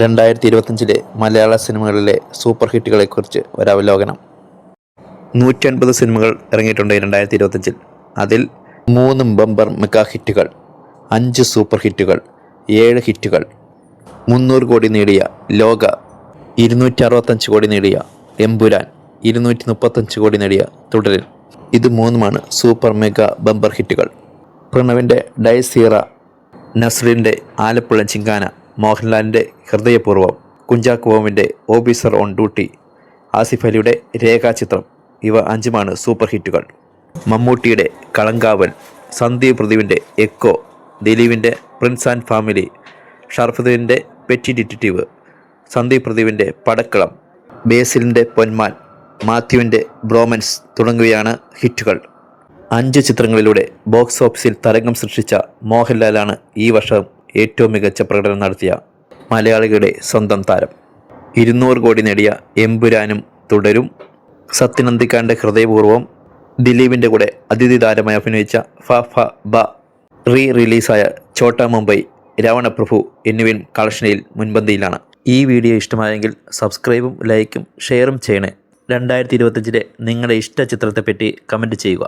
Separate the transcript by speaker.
Speaker 1: 2025 മലയാള സിനിമകളിലെ സൂപ്പർ ഹിറ്റുകളെക്കുറിച്ച് ഒരവലോകനം. 150 സിനിമകൾ ഇറങ്ങിയിട്ടുണ്ട് 2025. അതിൽ 3 ബമ്പർ മെഗാ ഹിറ്റുകൾ, 5 സൂപ്പർ ഹിറ്റുകൾ, 7 ഹിറ്റുകൾ, 300 കോടി നേടിയ ലോക, 265 കോടി നേടിയ എമ്പുരാൻ, 235 കോടി നേടിയ തുടരൻ. ഇത് 3 സൂപ്പർ മെഗാ ബമ്പർ ഹിറ്റുകൾ. പ്രണവിൻ്റെ ഡൈസീറ, നസ്രിൻ്റെ ആലപ്പുഴ ചിങ്കാന, മോഹൻലാലിൻ്റെ ഹൃദയപൂർവ്വം, കുഞ്ചാക്കോ ബോബൻ്റെ ഓഫീസർ ഓൺ ഡ്യൂട്ടി, ആസിഫ് അലിയുടെ രേഖാചിത്രം, ഇവ 5 സൂപ്പർ ഹിറ്റുകൾ. മമ്മൂട്ടിയുടെ കളങ്കാവൽ, സന്ദീപ് പ്രദീപിൻ്റെ എക്കോ, ദിലീപിൻ്റെ പ്രിൻസ് ആൻഡ് ഫാമിലി, ഷർഫുദ്ദീൻ്റെ പെറ്റി ഡിറ്റക്റ്റീവ്, സന്ദീപ് പ്രദീപിൻ്റെ പടക്കളം, ബേസിലിൻ്റെ പൊന്മാൻ, മാത്യുവിൻ്റെ ബ്രോമൻസ് തുടങ്ങിയവയാണ് ഹിറ്റുകൾ. 5 ചിത്രങ്ങളിലൂടെ ബോക്സ് ഓഫീസിൽ തരംഗം സൃഷ്ടിച്ച മോഹൻലാലാണ് ഈ വർഷം ഏറ്റവും മികച്ച പ്രകടനം നടത്തിയ മലയാളികളുടെ സ്വന്തം താരം. 200 കോടി നേടിയ എമ്പുരാനും തുടരും, സത്യനന്ദിക്കാൻ്റെ ഹൃദയപൂർവ്വം, ദിലീപിൻ്റെ കൂടെ അതിഥി താരമായി അഭിനയിച്ച ഫ ഫ ബ, റിലീസായ ഛോട്ടാ മുംബൈ, രാവണപ്രഭു എന്നിവയും കളക്ഷനിൽ മുൻപന്തിയിലാണ്. ഈ വീഡിയോ ഇഷ്ടമായെങ്കിൽ സബ്സ്ക്രൈബും ലൈക്കും ഷെയറും ചെയ്യണേ. 2025 നിങ്ങളുടെ ഇഷ്ട ചിത്രത്തെപ്പറ്റി കമൻറ്റ് ചെയ്യുക.